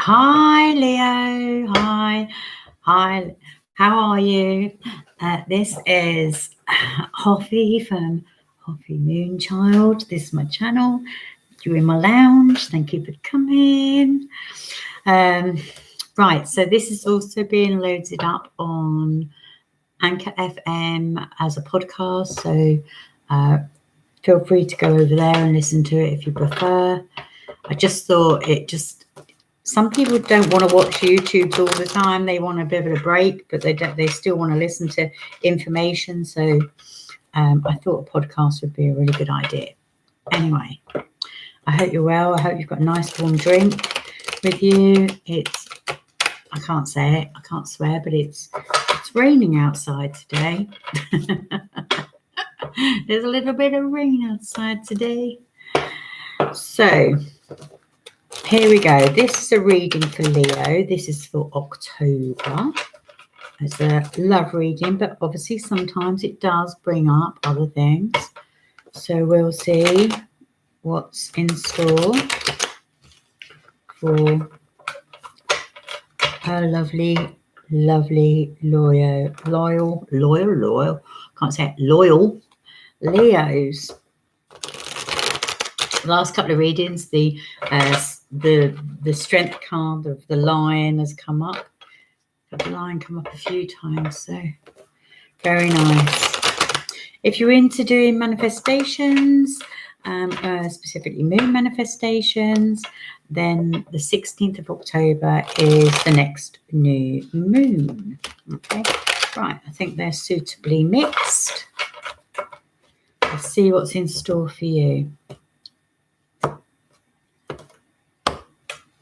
Hi, Leo. Hi. How are you? This is Hoffy from Hoffy Moonchild. This is my channel. You're in my lounge. Thank you for coming. Right, so this is also being loaded up on Anchor FM as a podcast. So feel free to go over there and listen to it if you prefer. I just thought some people don't want to watch YouTube all the time. They want a bit of a break, but they still want to listen to information. So I thought a podcast would be a really good idea. Anyway, I hope you're well. I hope you've got a nice warm drink with you. I can't say it, I can't swear, but it's raining outside today. There's a little bit of rain outside today. So here we go. This is a reading for Leo. This is for October. It's a love reading, but obviously sometimes it does bring up other things. So we'll see what's in store for her lovely loyal, can't say it, loyal Leos. Last couple of readings, the strength card of the lion has come up. Got the lion come up a few times, so very nice. If you're into doing manifestations, specifically moon manifestations, then the 16th of October is the next new moon. Okay, right, I think they're suitably mixed. Let's see what's in store for you.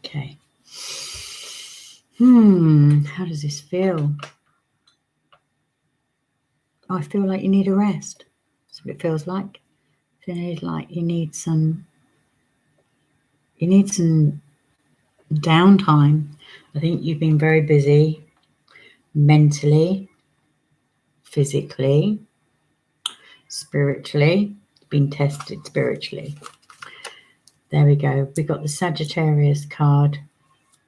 Okay. How does this feel? I feel like you need a rest. That's what it feels like. I feel like you need some downtime. I think you've been very busy mentally, physically, spiritually. You've been tested spiritually. There we go. We got the Sagittarius card.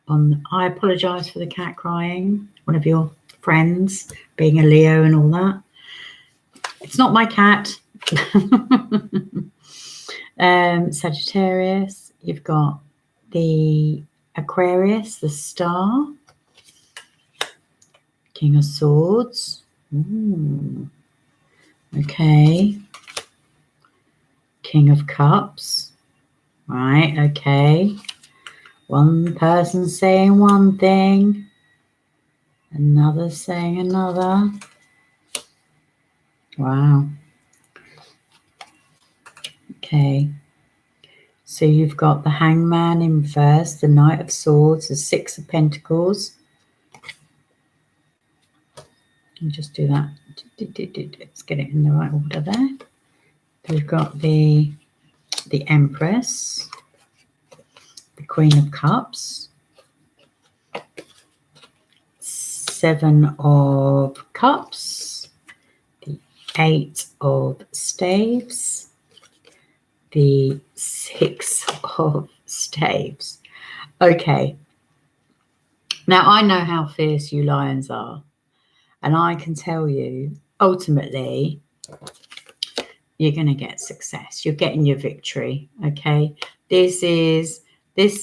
I apologize for the cat crying. One of your friends being a Leo and all that. It's not my cat. Sagittarius. You've got the Aquarius, the Star, King of Swords. Okay. King of Cups. Right, okay. One person saying one thing, another saying another. Wow. Okay. So you've got the Hangman in first, the Knight of Swords, the Six of Pentacles. I'll just do that. Let's get it in the right order there. We've got the Empress, the Queen of Cups, Seven of Cups, the Eight of Staves, the Six of Staves. Okay. Now, I know how fierce you lions are, and I can tell you, ultimately, you're going to get success. You're getting your victory, okay? This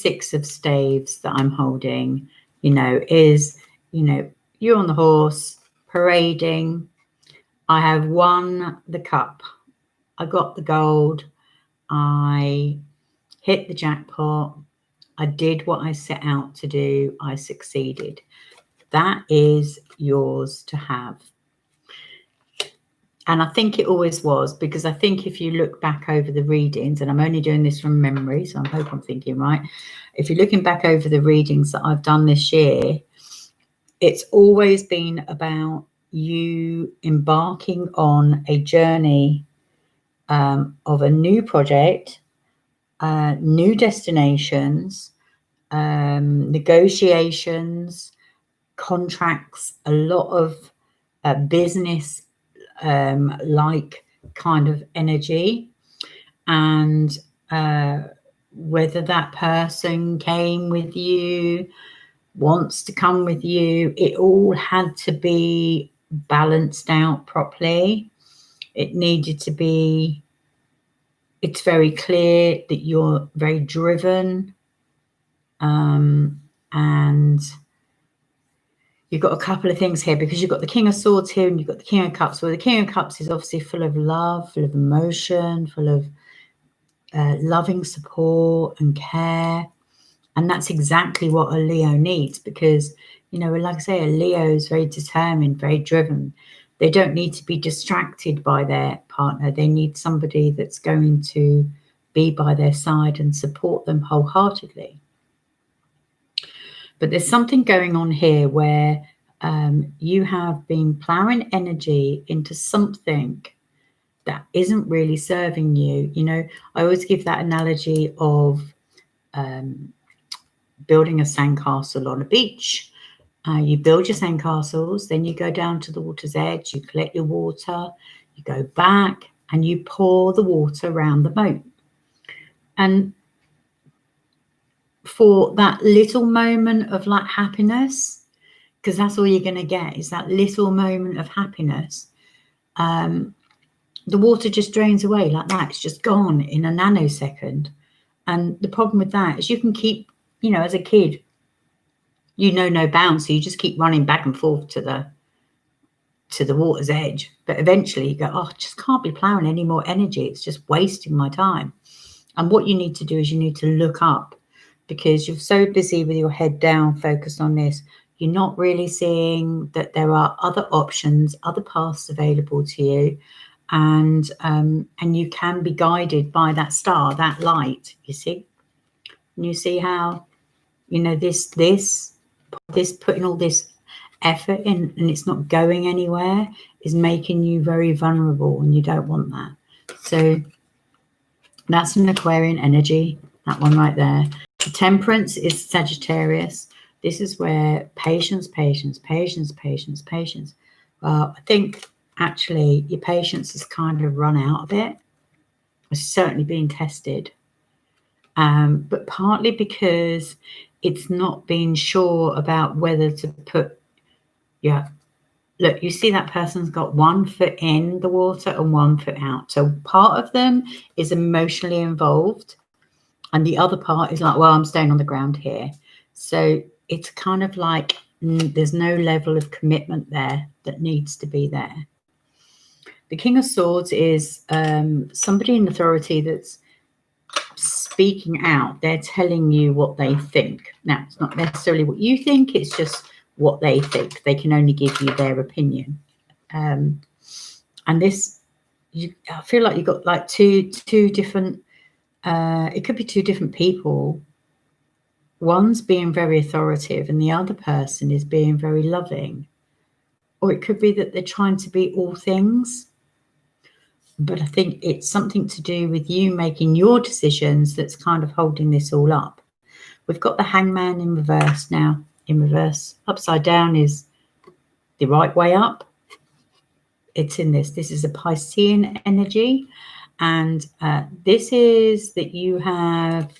Six of Staves that I'm holding, is, you're on the horse, parading. I have won the cup. I got the gold. I hit the jackpot. I did what I set out to do. I succeeded. That is yours to have. And I think it always was, because I think if you look back over the readings, and I'm only doing this from memory, so I hope I'm thinking right. If you're looking back over the readings that I've done this year, it's always been about you embarking on a journey of a new project, new destinations, negotiations, contracts, a lot of business like kind of energy, and whether that person came with you, wants to come with you, it all had to be balanced out properly. It needed to be, it's very clear that you're very driven, and you've got a couple of things here, because you've got the King of Swords here and you've got the King of Cups. Well, the King of Cups is obviously full of love, full of emotion, full of loving support and care. And that's exactly what a Leo needs, because, you know, like I say, a Leo is very determined, very driven. They don't need to be distracted by their partner. They need somebody that's going to be by their side and support them wholeheartedly. But there's something going on here where you have been plowing energy into something that isn't really serving you. You know, I always give that analogy of building a sandcastle on a beach. You build your sandcastles, then you go down to the water's edge, you collect your water, you go back and you pour the water around the moat. And for that little moment of like happiness, because that's all you're going to get is that little moment of happiness, the water just drains away like that. It's just gone in a nanosecond. And the problem with that is you can keep, you know, as a kid, you know, no bounds, so you just keep running back and forth to the water's edge. But eventually you go, oh, I just can't be plowing any more energy. It's just wasting my time. And what you need to do is you need to look up, because you're so busy with your head down, focused on this. You're not really seeing that there are other options, other paths available to you. And you can be guided by that star, that light, you see. And you see how, you know, this putting all this effort in and it's not going anywhere is making you very vulnerable, and you don't want that. So that's an Aquarian energy, that one right there. The Temperance is Sagittarius. This is where patience. Well, I think actually your patience has kind of run out of it. It's certainly being tested. But partly because it's not being sure about whether to put, look, you see that person's got 1 foot in the water and 1 foot out. So part of them is emotionally involved and the other part is like, well, I'm staying on the ground here. So it's kind of like there's no level of commitment there that needs to be there. The King of Swords is somebody in authority that's speaking out. They're telling you what they think. Now, it's not necessarily what you think, it's just what they think. They can only give you their opinion. And this, I feel like you've got like two different, it could be 2 different people. One's being very authoritative and the other person is being very loving. Or it could be that they're trying to be all things. But I think it's something to do with you making your decisions that's kind of holding this all up. We've got the Hangman in reverse now. In reverse. Upside down is the right way up. It's in this. This is a Piscean energy. And this is that you have,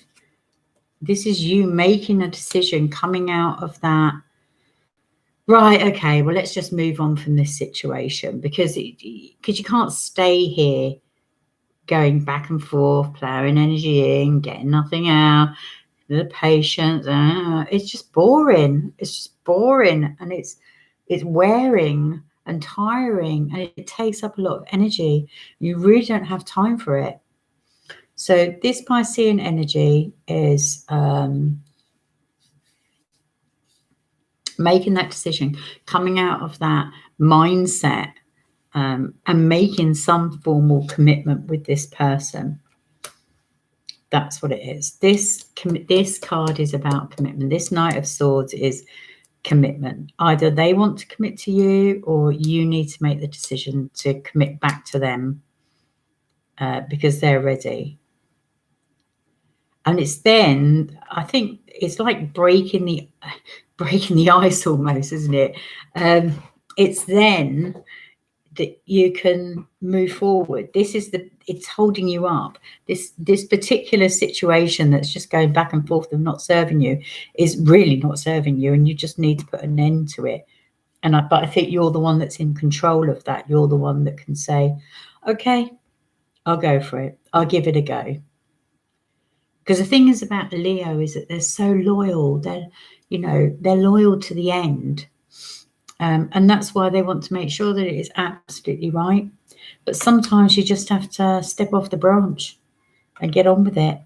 this is you making a decision coming out of that. Right, okay, well, let's just move on from this situation because you can't stay here going back and forth, plowing energy in, getting nothing out, the patience. It's just boring. It's just boring and it's wearing and tiring and it takes up a lot of energy. You really don't have time for it. So this Piscean energy is making that decision, coming out of that mindset and making some formal commitment with this person. That's what it is. This card is about commitment. This Knight of Swords is commitment. Either they want to commit to you or you need to make the decision to commit back to them because they're ready. And it's then, I think it's like breaking the ice almost, isn't it? It's then that you can move forward. This is it's holding you up. This particular situation that's just going back and forth of not serving you is really not serving you, and you just need to put an end to it. But I think you're the one that's in control of that. You're the one that can say, okay, I'll go for it. I'll give it a go. Because the thing is about Leo is that they're so loyal. They're loyal to the end. And that's why they want to make sure that it is absolutely right. But sometimes you just have to step off the branch and get on with it.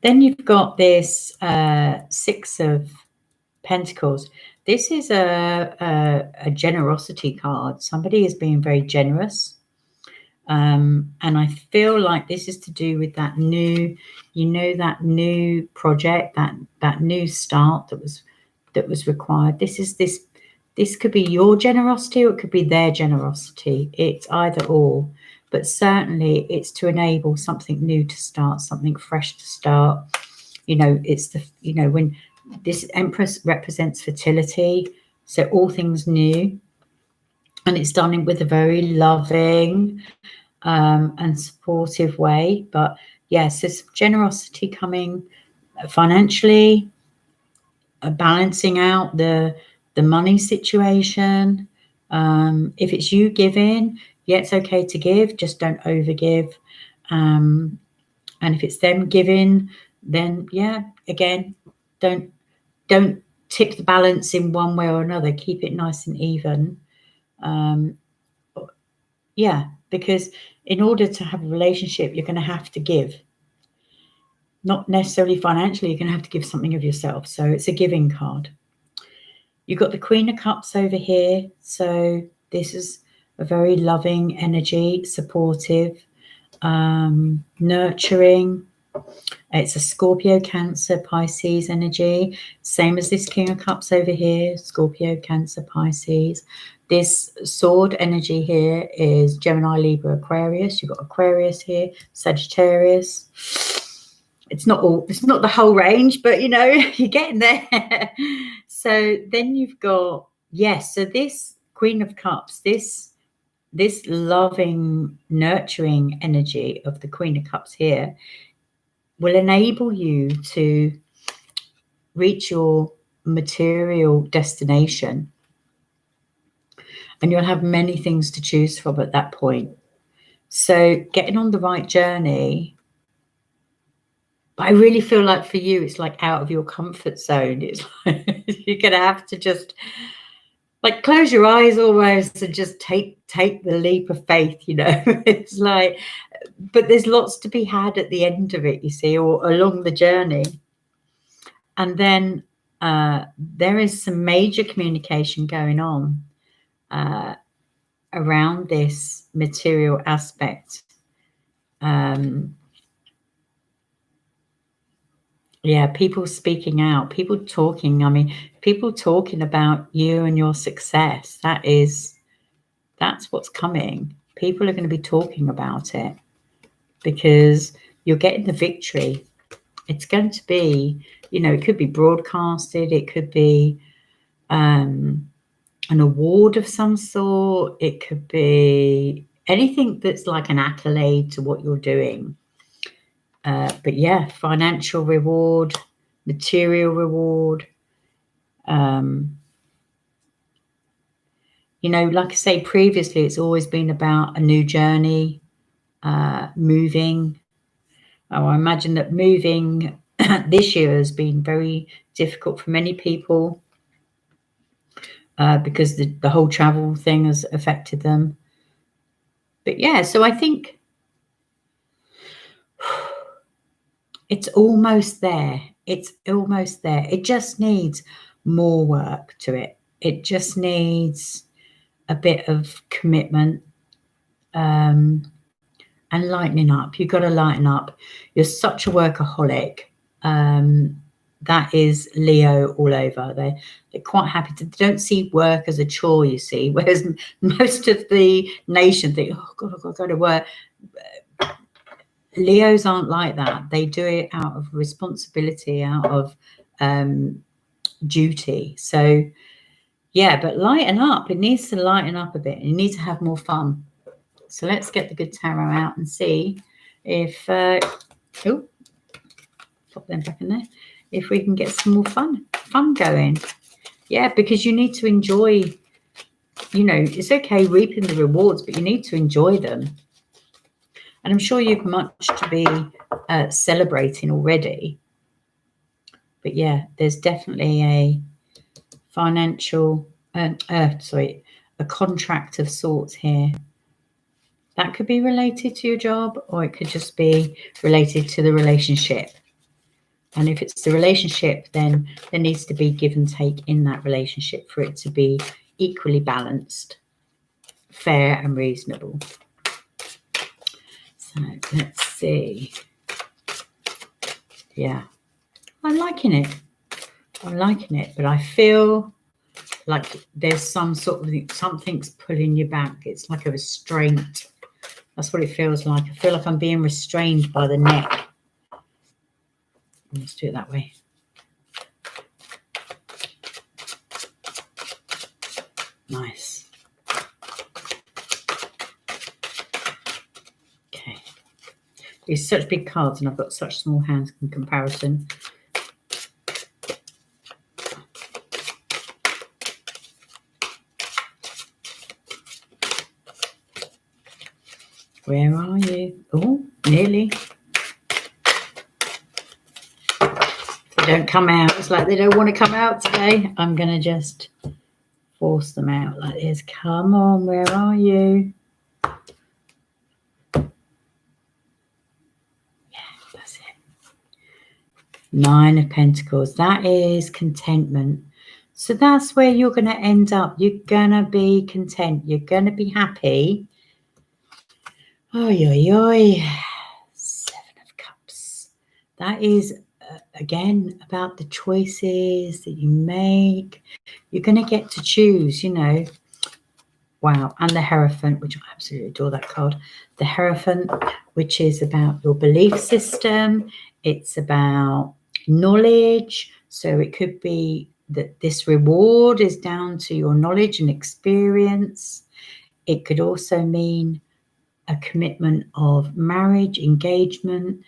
Then you've got this Six of Pentacles. This is a generosity card. Somebody is being very generous. And I feel like this is to do with that new, that new project, that new start that was required. This could be your generosity, or it could be their generosity. It's either or, but certainly it's to enable something new to start, something fresh to start. It's when this Empress represents fertility, so all things new, and it's done with a very loving and supportive way. But yes, there's generosity coming financially, balancing out the money situation. If it's you giving, yeah, it's okay to give, just don't overgive. And if it's them giving, then yeah, again, don't tip the balance in one way or another. Keep it nice and even. Yeah, because in order to have a relationship, you're going to have to give. Not necessarily financially, you're going to have to give something of yourself. So it's a giving card. You've got the Queen of Cups over here. So this is a very loving energy, supportive, nurturing. It's a Scorpio, Cancer, Pisces energy. Same as this King of Cups over here, Scorpio, Cancer, Pisces. This sword energy here is Gemini, Libra, Aquarius. You've got Aquarius here, Sagittarius. It's not the whole range, but you're getting there. So then you've got, yes, so this Queen of Cups, this loving, nurturing energy of the Queen of Cups here will enable you to reach your material destination, and you'll have many things to choose from at that point. So getting on the right journey. But I really feel like for you, it's like out of your comfort zone. It's like you're going to have to just like close your eyes almost and just take the leap of faith, It's like, but there's lots to be had at the end of it, you see, or along the journey. And then there is some major communication going on around this material aspect. Yeah, people speaking out, people talking. I mean, people talking about you and your success. That's what's coming. People are going to be talking about it because you're getting the victory. It's going to be, it could be broadcasted. It could be an award of some sort. It could be anything that's like an accolade to what you're doing. But yeah, financial reward, material reward. Like I say previously, it's always been about a new journey, moving. Oh, I imagine that moving this year has been very difficult for many people because the whole travel thing has affected them. But yeah, so I think it's almost there. It's almost there. It just needs more work to it. It just needs a bit of commitment and lightening up. You've got to lighten up. You're such a workaholic. That is Leo all over. They're quite happy to. They don't see work as a chore, you see, whereas most of the nation think, oh God, I've got to go to work. Leos aren't like that. They do it out of responsibility, out of duty. So yeah, but lighten up. It needs to lighten up a bit. You need to have more fun. So let's get the good tarot out and see if, oh, pop them back in there, if we can get some more fun going. Yeah, because you need to enjoy, you know, it's okay reaping the rewards, but you need to enjoy them. And I'm sure you've much to be celebrating already. But yeah, there's definitely a financial, a contract of sorts here. That could be related to your job, or it could just be related to the relationship. And if it's the relationship, then there needs to be give and take in that relationship for it to be equally balanced, fair and reasonable. So let's see. Yeah, I'm liking it. I'm liking it, but I feel like there's some sort of, something's pulling you back. It's like a restraint. That's what it feels like. I feel like I'm being restrained by the neck. Let's do it that way. Nice. Okay. These are such big cards and I've got such small hands in comparison. Where are you? Oh, nearly. They don't come out. It's like they don't want to come out today. I'm going to just force them out like this. Come on, where are you? Yeah, that's it. 9 of Pentacles. That is contentment. So that's where you're going to end up. You're going to be content. You're going to be happy. Oi, oi, oi. 7 of Cups. That is, again, about the choices that you make. You're going to get to choose, you know. Wow. And the Hierophant, which I absolutely adore that card. The Hierophant, which is about your belief system. It's about knowledge. So it could be that this reward is down to your knowledge and experience. It could also mean a commitment of marriage, engagement,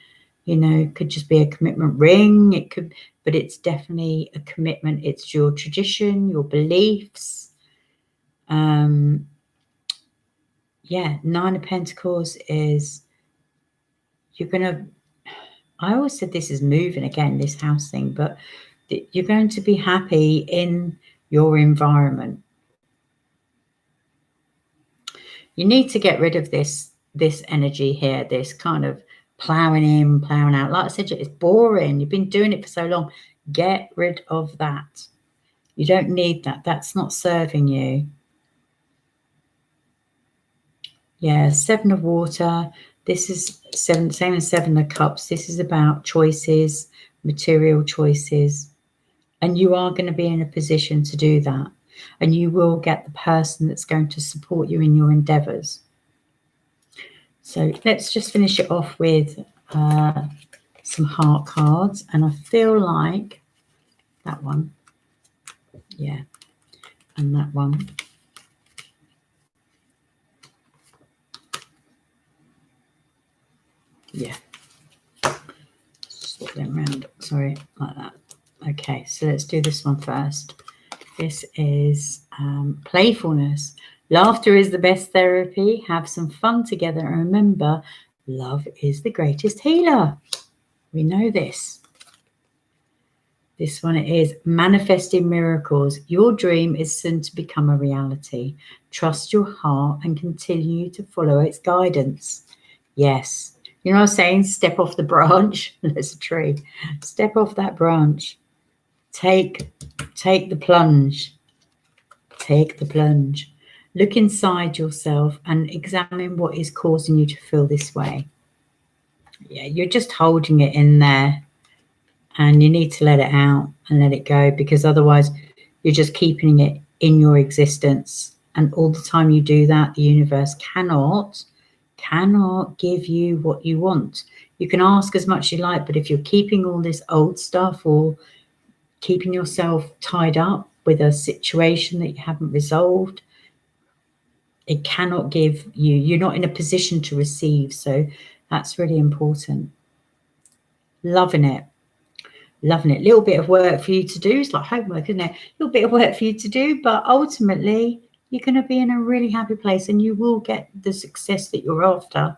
you know, could just be a commitment ring. It could, but it's definitely a commitment. It's your tradition, your beliefs. Yeah, 9 of Pentacles is, you're going to, I always said this is moving again, this house thing, but you're going to be happy in your environment. You need to get rid of this energy here, this kind of plowing in, plowing out. Like I said, it's boring. You've been doing it for so long. Get rid of that. You don't need that. That's not serving you. Yeah, 7 of Water. This is same as 7 of Cups. This is about choices, material choices. And you are going to be in a position to do that. And you will get the person that's going to support you in your endeavors. So let's just finish it off with some heart cards. And I feel like that one. Yeah. And that one. Yeah. Swap them around. Sorry, like that. Okay, so let's do this one first. This is playfulness. Laughter is the best therapy. Have some fun together. And remember, love is the greatest healer. We know this. This one is manifesting miracles. Your dream is soon to become a reality. Trust your heart and continue to follow its guidance. Yes. You know what I'm saying? Step off the branch. There's a tree. Step off that branch. Take the plunge. Take the plunge. Look inside yourself and examine what is causing you to feel this way. Yeah, you're just holding it in there and you need to let it out and let it go, because otherwise you're just keeping it in your existence. And all the time you do that, the universe cannot give you what you want. You can ask as much as you like, but if you're keeping all this old stuff or keeping yourself tied up with a situation that you haven't resolved, it cannot give you. You're not in a position to receive. So that's really important. Loving it. Loving it. Little bit of work for you to do. It's like homework, isn't it? Little bit of work for you to do, but ultimately you're going to be in a really happy place and you will get the success that you're after.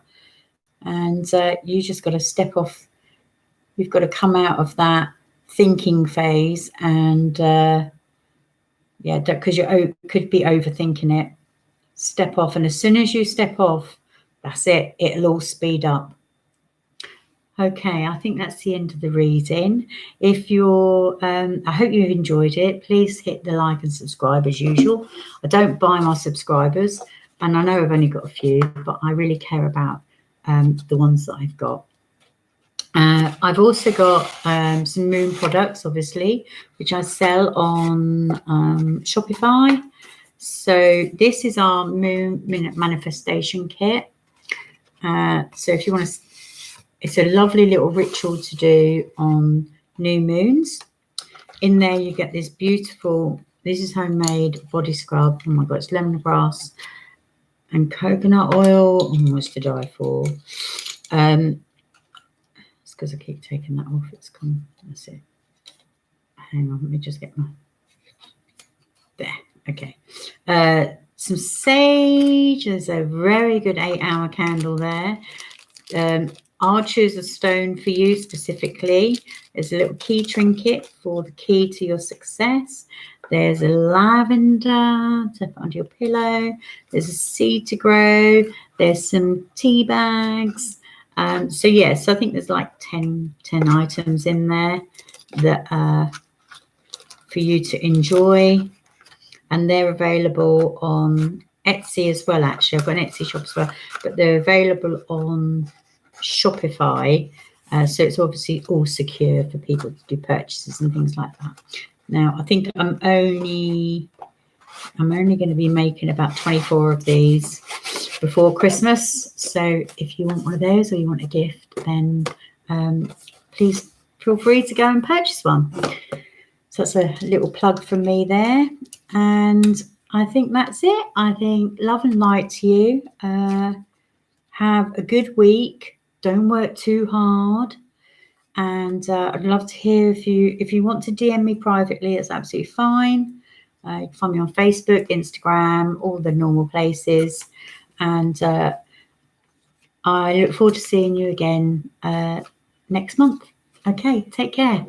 And you just got to step off. You've got to come out of that thinking phase and yeah, because you could be overthinking it. Step off, and as soon as you step off, that's it. It'll all speed up. Okay, I think that's the end of the reading. If you're, I hope you've enjoyed it. Please hit the like and subscribe as usual. I don't buy my subscribers, and I know I've only got a few, but I really care about the ones that I've got. I've also got some moon products, obviously, which I sell on Shopify. So this is our moon manifestation kit. So if you want to, it's a lovely little ritual to do on new moons. In there you get this beautiful, this is homemade body scrub. Oh my God, it's lemongrass and coconut oil, almost to die for. It's because I keep taking that off. It's come. That's it. Hang on, let me just get my, there. Okay. Some sage. There's a very good 8-hour candle there. I'll choose a stone for you specifically. There's a little key trinket for the key to your success. There's a lavender to put under your pillow. There's a seed to grow. There's some tea bags. So yes, I think there's like 10 items in there that are for you to enjoy. And they're available on Etsy as well, actually. I've got an Etsy shop as well, but they're available on Shopify. So it's obviously all secure for people to do purchases and things like that. Now, I think I'm only going to be making about 24 of these before Christmas. So if you want one of those or you want a gift, then please feel free to go and purchase one. So that's a little plug from me there. And I think that's it. I think love and light to you. Have a good week. Don't work too hard. And I'd love to hear if you want to DM me privately, it's absolutely fine. You can find me on Facebook, Instagram, all the normal places. And I look forward to seeing you again next month. Okay, take care.